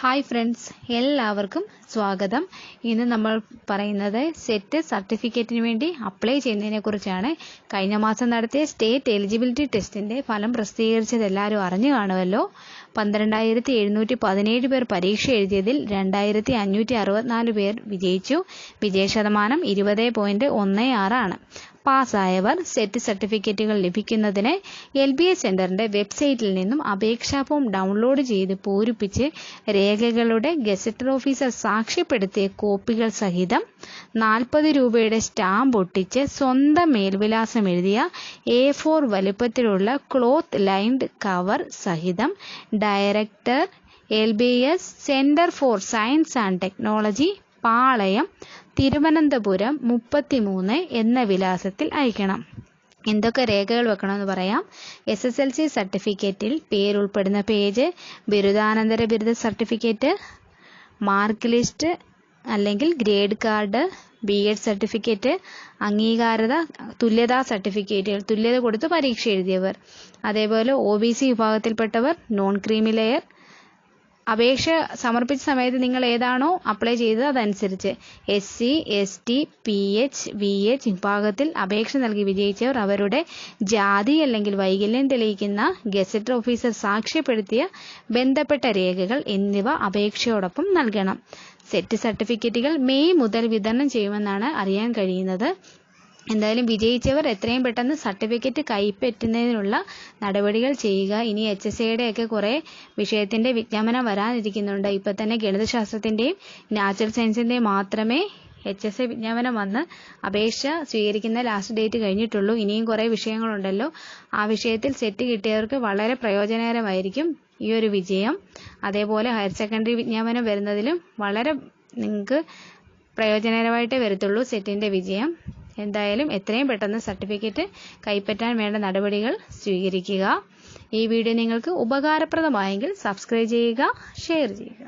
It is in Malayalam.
ഹായ് ഫ്രണ്ട്സ്, എല്ലാവർക്കും സ്വാഗതം. ഇന്ന് നമ്മൾ പറയുന്നത് സെറ്റ് സർട്ടിഫിക്കറ്റിന് വേണ്ടി അപ്ലൈ ചെയ്യുന്നതിനെ കുറിച്ചാണ്. കഴിഞ്ഞ മാസം നടത്തിയ സ്റ്റേറ്റ് എലിജിബിലിറ്റി ടെസ്റ്റിൻ്റെ ഫലം പ്രസിദ്ധീകരിച്ചത് എല്ലാവരും അറിഞ്ഞു കാണുമല്ലോ. 12,717 പേർ പരീക്ഷ എഴുതിയതിൽ 2,564 പേർ വിജയിച്ചു. വിജയശതമാനം 20.16 ആണ്. പാസ്സായവർ സെറ്റ് സർട്ടിഫിക്കറ്റുകൾ ലഭിക്കുന്നതിന് LBS സെന്ററിന്റെ വെബ്സൈറ്റിൽ നിന്നും അപേക്ഷാ ഫോം ഡൗൺലോഡ് ചെയ്ത് പൂരിപ്പിച്ച് രേഖകളുടെ ഗസറ്റഡ് ഓഫീസർ സാക്ഷ്യപ്പെടുത്തിയ കോപ്പികൾ സഹിതം 40 രൂപയുടെ സ്റ്റാമ്പ് ഒട്ടിച്ച് സ്വന്തം മേൽവിലാസം എഴുതിയ A4 വലുപ്പത്തിലുള്ള ക്ലോത്ത് ലൈൻഡ് കവർ സഹിതം director LBS centre for science and technology, Palayam, Thiruvananthapuram 33 എന്ന വിലാസത്തിൽ അയക്കണം. എന്തൊക്കെ രേഖകൾ വെക്കണമെന്ന് പറയാം. SSLC സർട്ടിഫിക്കറ്റിൽ പേരുൾപ്പെടുന്ന പേജ്, ബിരുദാനന്തര ബിരുദ സർട്ടിഫിക്കറ്റ്, മാർക്ക് ലിസ്റ്റ് അല്ലെങ്കിൽ ഗ്രേഡ് കാർഡ്, B.Ed സർട്ടിഫിക്കറ്റ്, അംഗീകാരത തുല്യതാ സർട്ടിഫിക്കറ്റുകൾ, തുല്യത കൊടുത്ത് പരീക്ഷ എഴുതിയവർ, അതേപോലെ OBC വിഭാഗത്തിൽപ്പെട്ടവർ, നോൺ ക്രീമി ലെയർ. അപേക്ഷ സമർപ്പിച്ച സമയത്ത് നിങ്ങൾ ഏതാണോ അപ്ലൈ ചെയ്തത് അതനുസരിച്ച് SC, ST, PH, VH വിഭാഗത്തിൽ അപേക്ഷ നൽകി വിജയിച്ചവർ അവരുടെ ജാതി അല്ലെങ്കിൽ വൈകല്യം തെളിയിക്കുന്ന ഗസറ്റഡ് ഓഫീസർ സാക്ഷ്യപ്പെടുത്തിയ ബന്ധപ്പെട്ട രേഖകൾ എന്നിവ അപേക്ഷയോടൊപ്പം നൽകണം. സെറ്റ് സർട്ടിഫിക്കറ്റുകൾ മെയ് മുതൽ വിതരണം ചെയ്യുമെന്നാണ് അറിയാൻ കഴിയുന്നത്. എന്തായാലും വിജയിച്ചവർ എത്രയും പെട്ടെന്ന് സർട്ടിഫിക്കറ്റ് കൈപ്പറ്റുന്നതിനുള്ള നടപടികൾ ചെയ്യുക. ഇനി HSAയുടെ ഒക്കെ കുറേ വിഷയത്തിന്റെ വിജ്ഞാപനം വരാനിരിക്കുന്നുണ്ട്. ഇപ്പം തന്നെ ഗണിതശാസ്ത്രത്തിന്റെയും നാച്ചുറൽ സയൻസിന്റെയും മാത്രമേ HSA വിജ്ഞാപനം വന്ന് അപേക്ഷ സ്വീകരിക്കുന്ന ലാസ്റ്റ് ഡേറ്റ് കഴിഞ്ഞിട്ടുള്ളൂ. ഇനിയും കുറേ വിഷയങ്ങളുണ്ടല്ലോ. ആ വിഷയത്തിൽ സെറ്റ് കിട്ടിയവർക്ക് വളരെ പ്രയോജനകരമായിരിക്കും ഈ ഒരു വിജയം. അതേപോലെ ഹയർ സെക്കൻഡറി വിജ്ഞാപനം വരുന്നതിലും വളരെ നിങ്ങൾക്ക് പ്രയോജനകരമായിട്ടേ വരത്തുള്ളൂ സെറ്റിന്റെ വിജയം. എന്തായാലും എത്രയും പെട്ടെന്ന് സർട്ടിഫിക്കറ്റ് കൈപ്പറ്റാൻ വേണ്ട നടപടികൾ സ്വീകരിക്കുക. ഈ വീഡിയോ നിങ്ങൾക്ക് ഉപകാരപ്രദമായെങ്കിൽ സബ്സ്ക്രൈബ് ചെയ്യുക, ഷെയർ ചെയ്യുക.